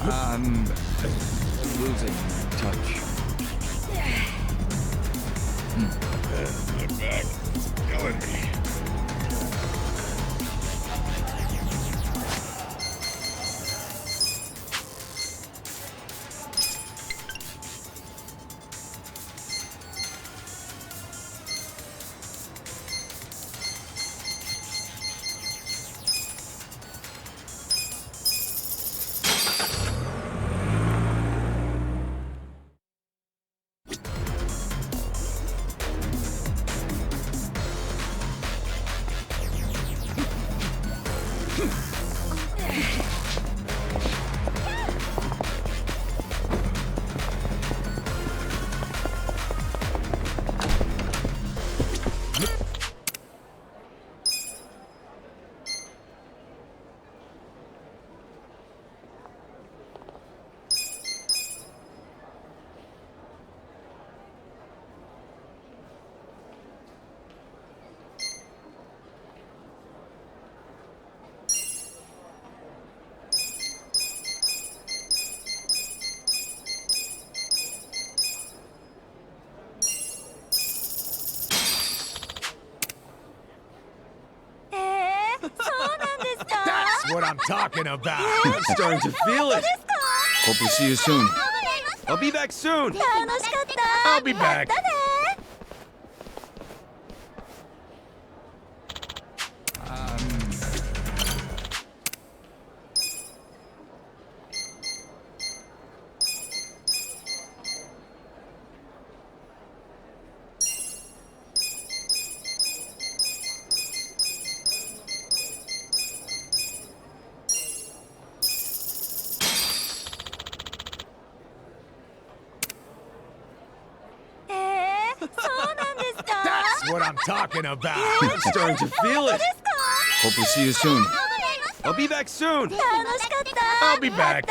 I'm losing touch. Get back. It's killing me. That's what I'm talking about. I'm starting to feel it. Hope we'll see you soon. I'll be back soon. I'll be back. That's what I'm talking about. I'm starting to feel it. Hope we'll see you soon. I'll be back soon. I'll be back.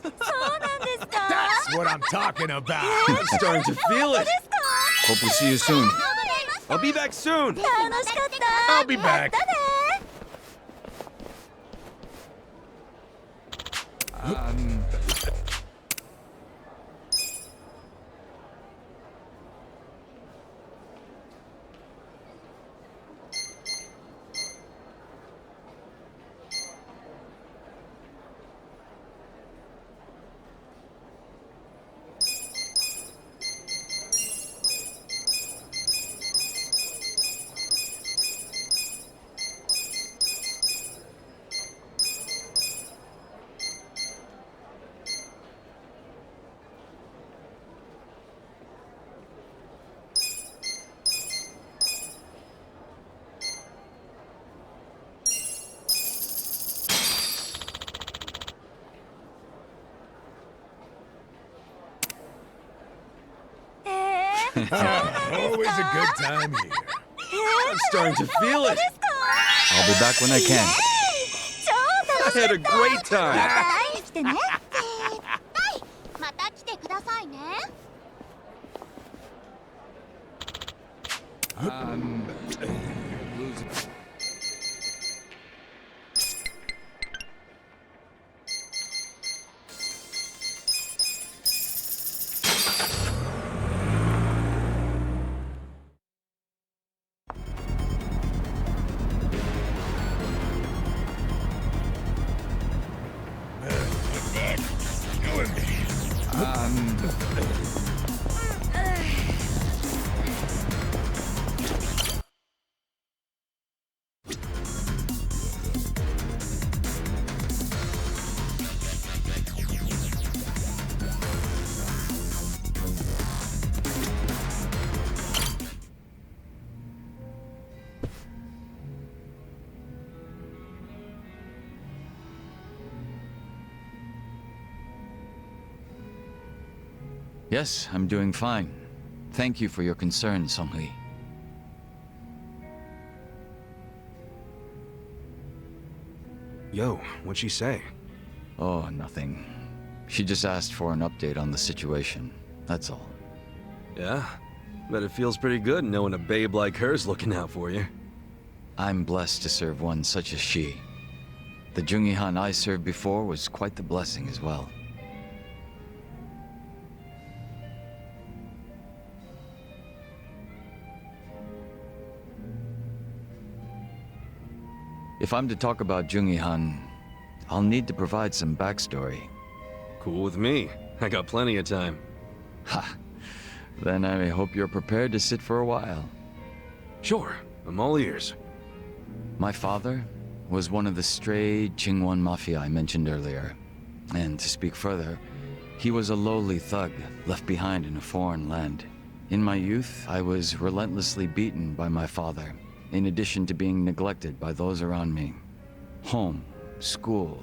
That's what I'm talking about. I'm starting to feel it. Hope we'll see you soon. I'll be back soon. I'll be back. Always a good time here. I'm starting to feel it. I'll be back when I can. I had a great time. 来てね。はい、また来てくださいね。 Losing. Get back. It's killing me. Yes, I'm doing fine. Thank you for your concern, Song-hee. Yo, what'd she say? Oh, nothing. She just asked for an update on the situation. That's all. Yeah? Bet it feels pretty good knowing a babe like her's looking out for you. I'm blessed to serve one such as she. The Joon-gi Han I served before was quite the blessing as well. If I'm to talk about Joon-gi Han, I'll need to provide some backstory. Cool with me. I got plenty of time. Ha! Then I hope you're prepared to sit for a while. Sure, I'm all ears. My father was one of the stray Jingwon Mafia I mentioned earlier. And to speak further, he was a lowly thug left behind in a foreign land. In my youth, I was relentlessly beaten by my father, in addition to being neglected by those around me. Home, school.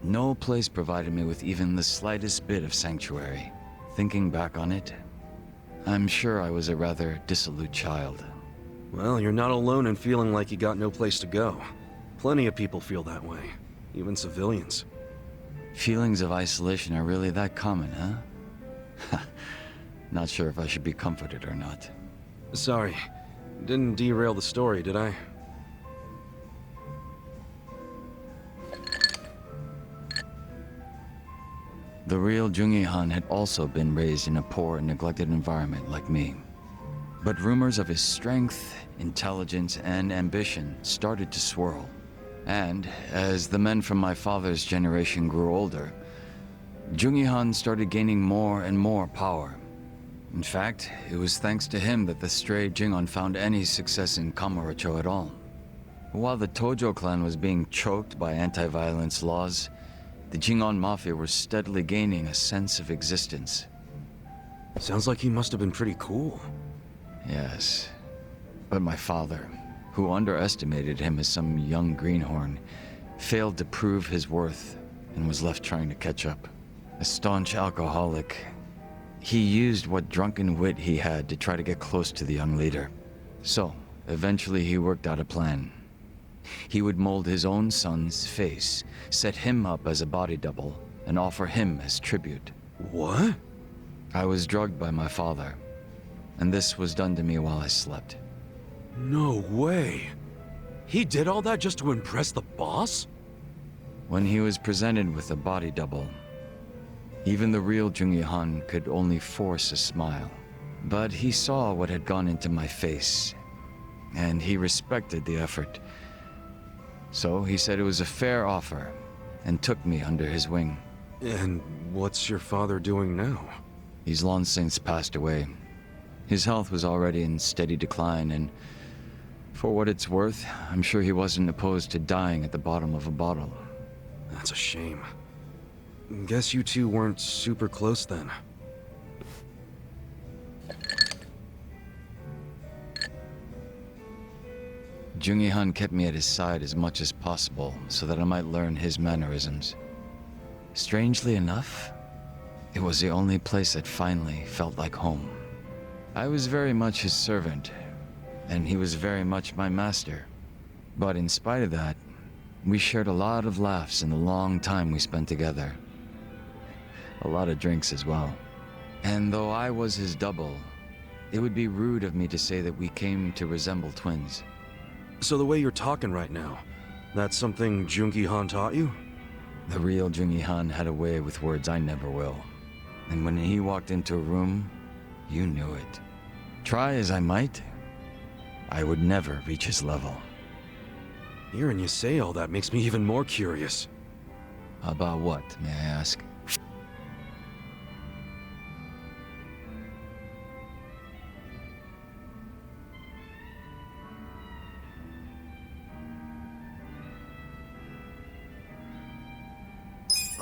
No place provided me with even the slightest bit of sanctuary. Thinking back on it, I'm sure I was a rather dissolute child. Well, you're not alone in feeling like you got no place to go. Plenty of people feel that way, even civilians. Feelings of isolation are really that common, huh? Not sure if I should be comforted or not. Sorry, didn't derail the story, did I? The real Joon-gi Han had also been raised in a poor and neglected environment like me. But rumors of his strength, intelligence, and ambition started to swirl. And as the men from my father's generation grew older, Joon-gi Han started gaining more and more power. In fact, it was thanks to him that the stray Jingon found any success in Kamurocho at all. While the Tojo clan was being choked by anti-violence laws, the Jingon Mafia were steadily gaining a sense of existence. Sounds like he must have been pretty cool. Yes, but my father, who underestimated him as some young greenhorn, failed to prove his worth and was left trying to catch up. A staunch alcoholic, he used what drunken wit he had to try to get close to the young leader. So, eventually he worked out a plan. He would mold his own son's face, set him up as a body double, and offer him as tribute. What? I was drugged by my father, and this was done to me while I slept. No way. He did all that just to impress the boss? When he was presented with a body double, even the real Joon-gi Han could only force a smile. But he saw what had gone into my face, and he respected the effort. So he said it was a fair offer, and took me under his wing. And what's your father doing now? He's long since passed away. His health was already in steady decline, and for what it's worth, I'm sure he wasn't opposed to dying at the bottom of a bottle. That's a shame. Guess you two weren't super close then. Joon-gi Han kept me at his side as much as possible so that I might learn his mannerisms. Strangely enough, it was the only place that finally felt like home. I was very much his servant, and he was very much my master. But in spite of that, we shared a lot of laughs in the long time we spent together. A lot of drinks as well. And though I was his double, it would be rude of me to say that we came to resemble twins. So the way you're talking right now, that's something Joon-gi Han taught you? The real Joon-gi Han had a way with words I never will. And when he walked into a room, you knew it. Try as I might, I would never reach his level. Hearing you say all that makes me even more curious. About what, may I ask?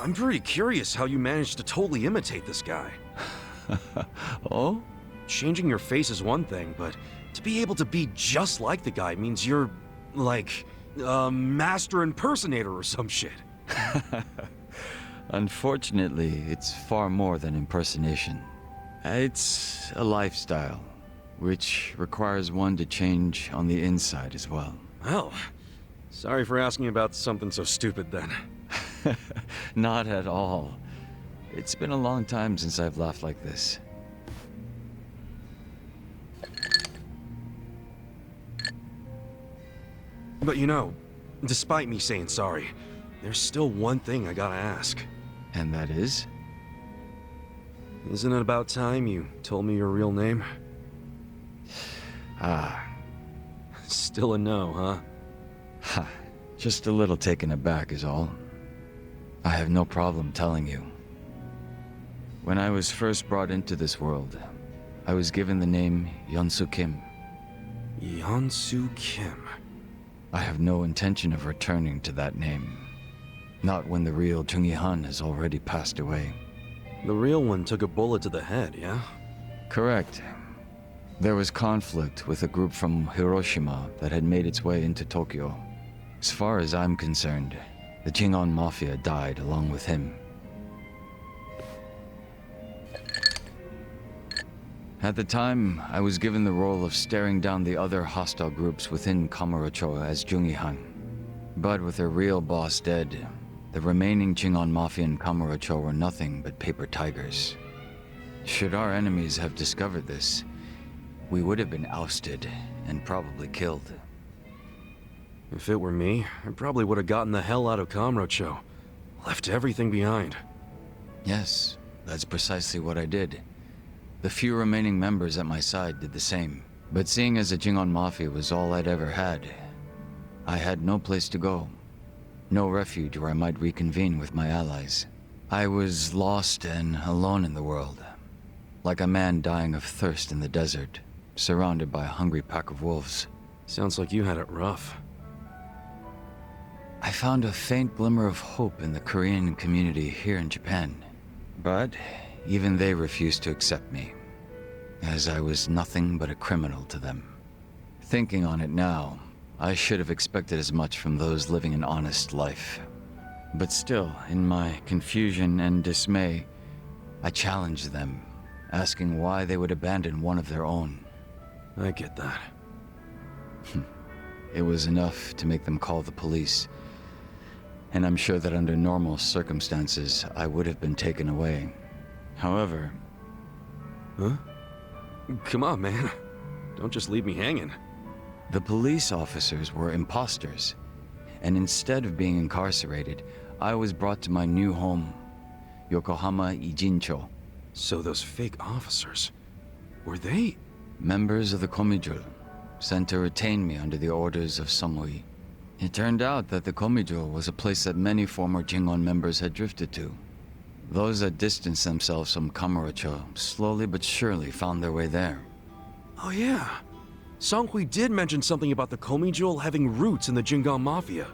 I'm pretty curious how you managed to totally imitate this guy. Oh? Changing your face is one thing, but to be able to be just like the guy means you're, like, a master impersonator or some shit. Unfortunately, it's far more than impersonation. It's a lifestyle, which requires one to change on the inside as well. Well, sorry for asking about something so stupid then. Not at all. It's been a long time since I've laughed like this. But you know, despite me saying sorry, there's still one thing I gotta ask. And that is? Isn't it about time you told me your real name? Ah. Still a no, huh? Ha. Just a little taken aback is all. I have no problem telling you. When I was first brought into this world, I was given the name Yeonsu Kim. Yeonsu Kim. I have no intention of returning to that name. Not when the real Joon-gi Han has already passed away. The real one took a bullet to the head, yeah? Correct. There was conflict with a group from Hiroshima that had made its way into Tokyo. As far as I'm concerned, the Jingon Mafia died along with him. At the time, I was given the role of staring down the other hostile groups within Kamurocho as Joon-gi Han. But with their real boss dead, the remaining Jingon Mafia in Kamurocho were nothing but paper tigers. Should our enemies have discovered this, we would have been ousted and probably killed. If it were me, I probably would have gotten the hell out of Kamurocho. Left everything behind. Yes, that's precisely what I did. The few remaining members at my side did the same. But seeing as the Jingon Mafia was all I'd ever had, I had no place to go. No refuge where I might reconvene with my allies. I was lost and alone in the world. Like a man dying of thirst in the desert, surrounded by a hungry pack of wolves. Sounds like you had it rough. I found a faint glimmer of hope in the Korean community here in Japan. But even they refused to accept me, as I was nothing but a criminal to them. Thinking on it now, I should have expected as much from those living an honest life. But still, in my confusion and dismay, I challenged them, asking why they would abandon one of their own. I get that. It was enough to make them call the police. And I'm sure that under normal circumstances, I would have been taken away. However... Huh? Come on, man. Don't just leave me hanging. The police officers were imposters, and instead of being incarcerated, I was brought to my new home, Yokohama Ijincho. So those fake officers, were they? Members of the Komijul, sent to retain me under the orders of Songhui. It turned out that the Komijul was a place that many former Jingon members had drifted to. Those that distanced themselves from Kamurocho slowly but surely found their way there. Oh yeah. Songhui did mention something about the Komijul having roots in the Jingon Mafia.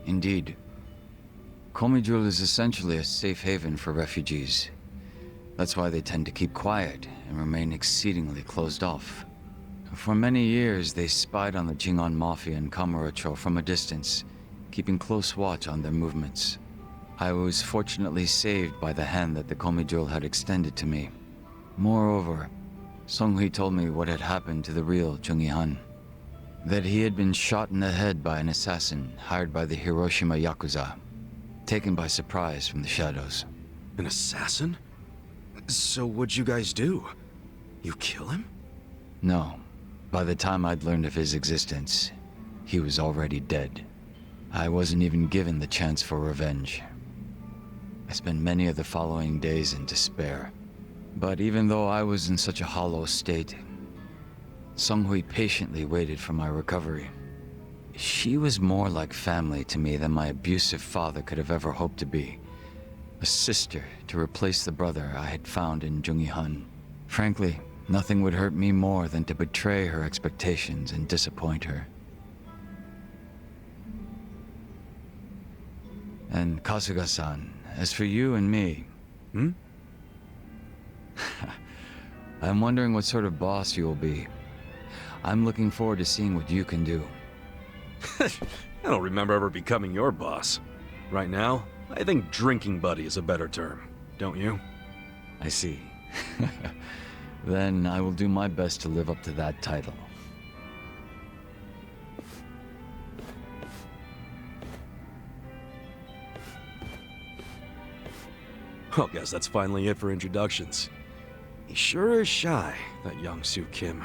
Indeed. Komijul is essentially a safe haven for refugees. That's why they tend to keep quiet and remain exceedingly closed off. For many years, they spied on the Jingon Mafia in Kamurocho from a distance, keeping close watch on their movements. I was fortunately saved by the hand that the Komijul had extended to me. Moreover, Songhui told me what had happened to the real Joon-gi Han. That he had been shot in the head by an assassin hired by the Hiroshima Yakuza, taken by surprise from the shadows. An assassin? So what'd you guys do? You kill him? No. By the time I'd learned of his existence, he was already dead. I wasn't even given the chance for revenge. I spent many of the following days in despair. But even though I was in such a hollow state, Songhui patiently waited for my recovery. She was more like family to me than my abusive father could have ever hoped to be. A sister to replace the brother I had found in Joon-gi Han. Frankly, nothing would hurt me more than to betray her expectations and disappoint her. And Kasuga-san, as for you and me... I'm wondering what sort of boss you will be. I'm looking forward to seeing what you can do. I don't remember ever becoming your boss. Right now, I think drinking buddy is a better term, don't you? I see. Then I will do my best to live up to that title. Well, guess that's finally it for introductions. He sure is shy, that young Soo Kim.